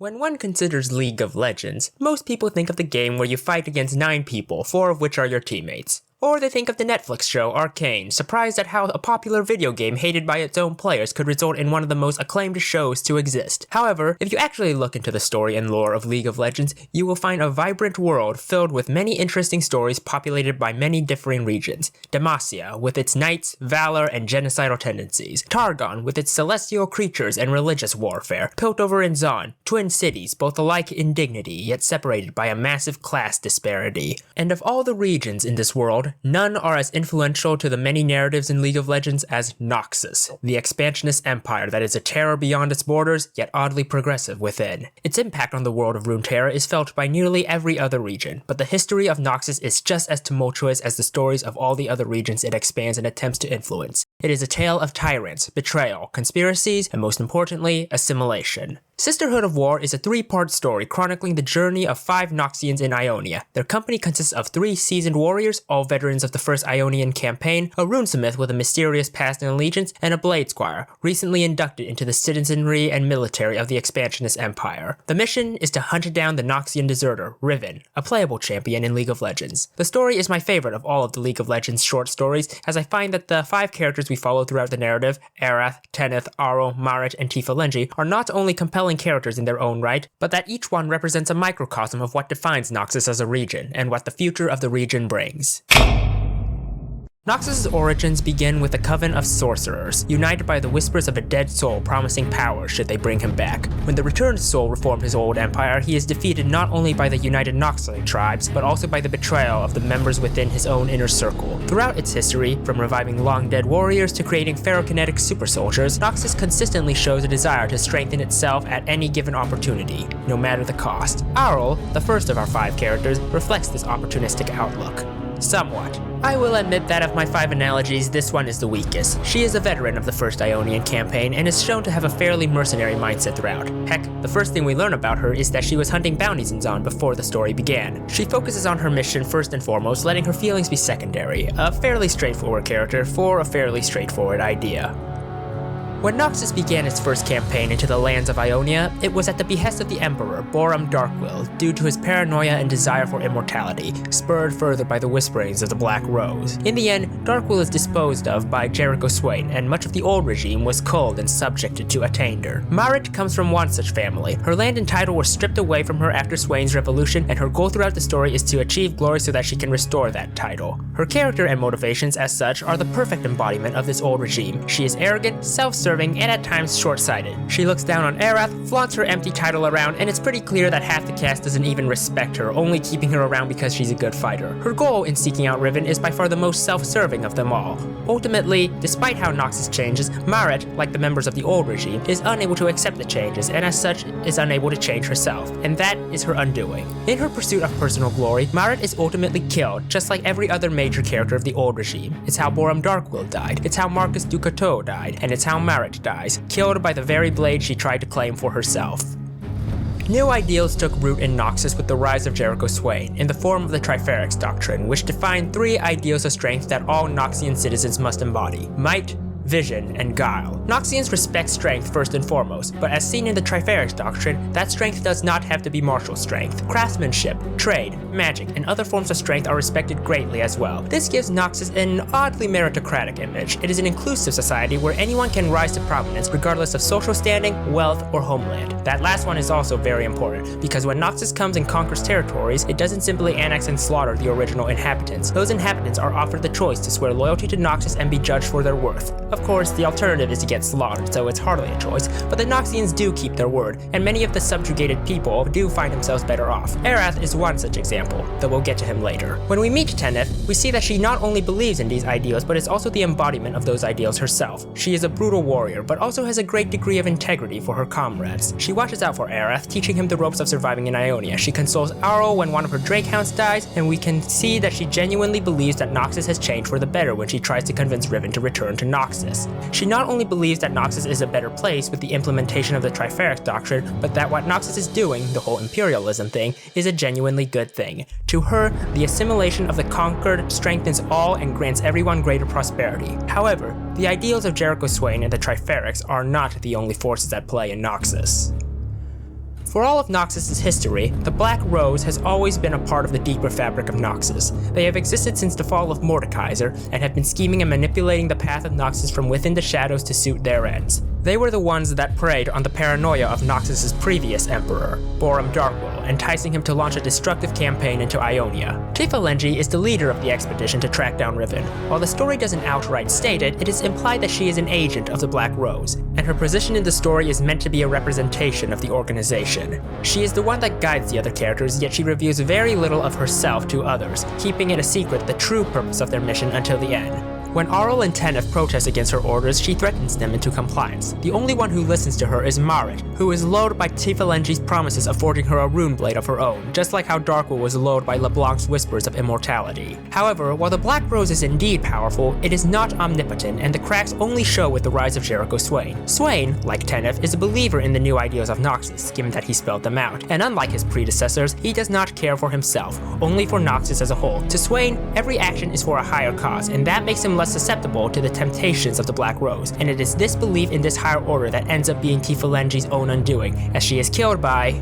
When one considers League of Legends, most people think of the game where you fight against 9 people, 4 of which are your teammates. Or they think of the Netflix show Arcane, surprised at how a popular video game hated by its own players could result in one of the most acclaimed shows to exist. However, if you actually look into the story and lore of League of Legends, you will find a vibrant world filled with many interesting stories populated by many differing regions. Demacia, with its knights, valor, and genocidal tendencies. Targon, with its celestial creatures and religious warfare. Piltover and Zaun, twin cities, both alike in dignity, yet separated by a massive class disparity. And of all the regions in this world, none are as influential to the many narratives in League of Legends as Noxus, the expansionist empire that is a terror beyond its borders, yet oddly progressive within. Its impact on the world of Runeterra is felt by nearly every other region, but the history of Noxus is just as tumultuous as the stories of all the other regions it expands and attempts to influence. It is a tale of tyrants, betrayal, conspiracies, and most importantly, assimilation. Sisterhood of War is a 3-part story chronicling the journey of 5 Noxians in Ionia. Their company consists of 3 seasoned warriors, all veterans of the first Ionian campaign, a runesmith with a mysterious past and allegiance, and a blade squire, recently inducted into the citizenry and military of the expansionist empire. The mission is to hunt down the Noxian deserter, Riven, a playable champion in League of Legends. The story is my favorite of all of the League of Legends short stories, as I find that the 5 characters we follow throughout the narrative, Erath, Teneff, Arrel, Marit, and Tifalenji, are not only compelling characters in their own right, but that each one represents a microcosm of what defines Noxus as a region, and what the future of the region brings. Noxus' origins begin with a coven of sorcerers, united by the whispers of a dead soul promising power should they bring him back. When the returned soul reformed his old empire, he is defeated not only by the united Noxite tribes, but also by the betrayal of the members within his own inner circle. Throughout its history, from reviving long-dead warriors to creating ferrokinetic super soldiers, Noxus consistently shows a desire to strengthen itself at any given opportunity, no matter the cost. Arrel, the first of our 5 characters, reflects this opportunistic outlook. Somewhat. I will admit that of my 5 analogies, this one is the weakest. She is a veteran of the first Ionian campaign and is shown to have a fairly mercenary mindset throughout. Heck, the first thing we learn about her is that she was hunting bounties in Zaun before the story began. She focuses on her mission first and foremost, letting her feelings be secondary. A fairly straightforward character for a fairly straightforward idea. When Noxus began its first campaign into the lands of Ionia, it was at the behest of the Emperor, Boram Darkwill, due to his paranoia and desire for immortality, spurred further by the whisperings of the Black Rose. In the end, Darkwill is disposed of by Jericho Swain, and much of the old regime was culled and subjected to attainder. Marit comes from one such family. Her land and title were stripped away from her after Swain's revolution, and her goal throughout the story is to achieve glory so that she can restore that title. Her character and motivations as such are the perfect embodiment of this old regime. She is arrogant, self-serving, and at times short-sighted. She looks down on Erath, flaunts her empty title around, and it's pretty clear that half the cast doesn't even respect her, only keeping her around because she's a good fighter. Her goal in seeking out Riven is by far the most self-serving of them all. Ultimately, despite how Noxus changes, Marit, like the members of the old regime, is unable to accept the changes, and as such, is unable to change herself, and that is her undoing. In her pursuit of personal glory, Marit is ultimately killed, just like every other major character of the old regime. It's how Boram Darkwill died, it's how Marcus Ducateau died, and it's how Marit dies, killed by the very blade she tried to claim for herself. New ideals took root in Noxus with the rise of Jericho Swain, in the form of the Triferix Doctrine, which defined 3 ideals of strength that all Noxian citizens must embody: might, vision, and guile. Noxians respect strength first and foremost, but as seen in the Triferix Doctrine, that strength does not have to be martial strength. Craftsmanship, trade, magic, and other forms of strength are respected greatly as well. This gives Noxus an oddly meritocratic image. It is an inclusive society where anyone can rise to prominence regardless of social standing, wealth, or homeland. That last one is also very important, because when Noxus comes and conquers territories, it doesn't simply annex and slaughter the original inhabitants. Those inhabitants are offered the choice to swear loyalty to Noxus and be judged for their worth. Of course, the alternative is to get slaughtered, so it's hardly a choice, but the Noxians do keep their word, and many of the subjugated people do find themselves better off. Erath is one such example, though we'll get to him later. When we meet Teneff, we see that she not only believes in these ideals, but is also the embodiment of those ideals herself. She is a brutal warrior, but also has a great degree of integrity for her comrades. She watches out for Erath, teaching him the ropes of surviving in Ionia. She consoles Arrel when one of her Drakehounds dies, and we can see that she genuinely believes that Noxus has changed for the better when she tries to convince Riven to return to Noxus. She not only believes that Noxus is a better place with the implementation of the Triferix Doctrine, but that what Noxus is doing, the whole imperialism thing, is a genuinely good thing. To her, the assimilation of the conquered strengthens all and grants everyone greater prosperity. However, the ideals of Jericho Swain and the Triferix are not the only forces at play in Noxus. For all of Noxus' history, the Black Rose has always been a part of the deeper fabric of Noxus. They have existed since the fall of Mordekaiser, and have been scheming and manipulating the path of Noxus from within the shadows to suit their ends. They were the ones that preyed on the paranoia of Noxus' previous emperor, Borum Darkwill, enticing him to launch a destructive campaign into Ionia. Tifalenji is the leader of the expedition to track down Riven. While the story doesn't outright state it, it is implied that she is an agent of the Black Rose, and her position in the story is meant to be a representation of the organization. She is the one that guides the other characters, yet she reveals very little of herself to others, keeping it a secret the true purpose of their mission until the end. When Arrel and Teneff protest against her orders, she threatens them into compliance. The only one who listens to her is Marit, who is lulled by Tifalenji's promises of forging her a rune blade of her own, just like how Darkwill was lulled by LeBlanc's whispers of immortality. However, while the Black Rose is indeed powerful, it is not omnipotent, and the cracks only show with the rise of Jericho Swain. Swain, like Teneff, is a believer in the new ideals of Noxus, given that he spelled them out, and unlike his predecessors, he does not care for himself, only for Noxus as a whole. To Swain, every action is for a higher cause, and that makes him less susceptible to the temptations of the Black Rose, and it is this belief in this higher order that ends up being Tifalenji's own undoing, as she is killed by...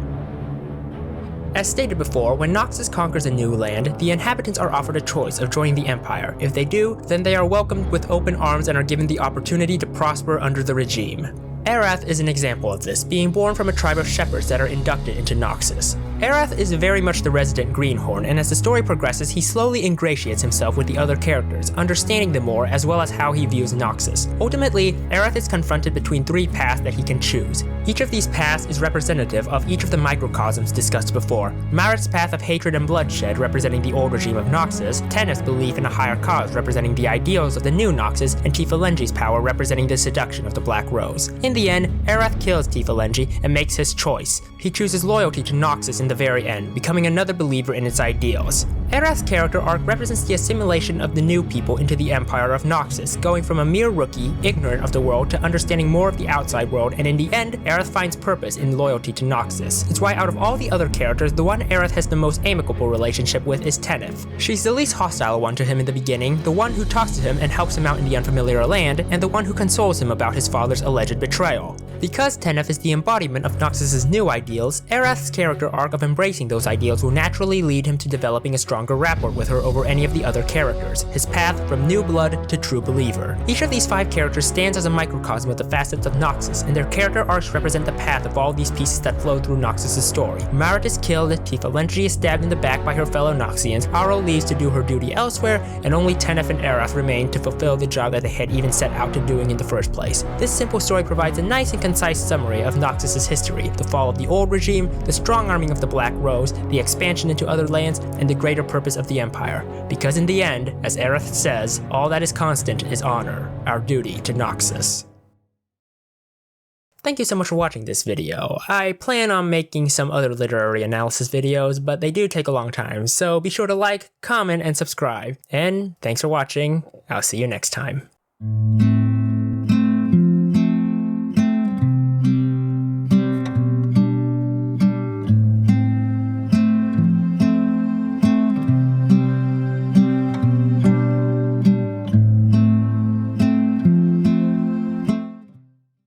As stated before, when Noxus conquers a new land, the inhabitants are offered a choice of joining the Empire. If they do, then they are welcomed with open arms and are given the opportunity to prosper under the regime. Erath is an example of this, being born from a tribe of shepherds that are inducted into Noxus. Erath is very much the resident greenhorn, and as the story progresses, he slowly ingratiates himself with the other characters, understanding them more as well as how he views Noxus. Ultimately, Erath is confronted between three paths that he can choose. Each of these paths is representative of each of the microcosms discussed before. Marit's path of hatred and bloodshed representing the old regime of Noxus, Teneff's belief in a higher cause representing the ideals of the new Noxus, and Tifalenji's power representing the seduction of the Black Rose. In the end, Erath kills Tifalenji and makes his choice. He chooses loyalty to Noxus in the very end, becoming another believer in its ideals. Erath's character arc represents the assimilation of the new people into the Empire of Noxus, going from a mere rookie, ignorant of the world, to understanding more of the outside world, and in the end, Erath finds purpose in loyalty to Noxus. It's why out of all the other characters, the one Erath has the most amicable relationship with is Teneff. She's the least hostile one to him in the beginning, the one who talks to him and helps him out in the unfamiliar land, and the one who consoles him about his father's alleged betrayal. Because Teneff is the embodiment of Noxus' new ideals, Erath's character arc of embracing those ideals will naturally lead him to developing a stronger rapport with her over any of the other characters, his path from new blood to true believer. Each of these 5 characters stands as a microcosm of the facets of Noxus, and their character arcs represent the path of all these pieces that flow through Noxus' story. Marit is killed, Tifalenji is stabbed in the back by her fellow Noxians, Arrel leaves to do her duty elsewhere, and only Teneff and Erath remain to fulfill the job that they had even set out to doing in the first place. This simple story provides a nice and concise summary of Noxus' history, the fall of the old regime, the strong arming of the Black Rose, the expansion into other lands, and the greater purpose of the Empire. Because in the end, as Erath says, all that is constant is honor, our duty to Noxus. Thank you so much for watching this video. I plan on making some other literary analysis videos, but they do take a long time, so be sure to like, comment, and subscribe. And thanks for watching. I'll see you next time.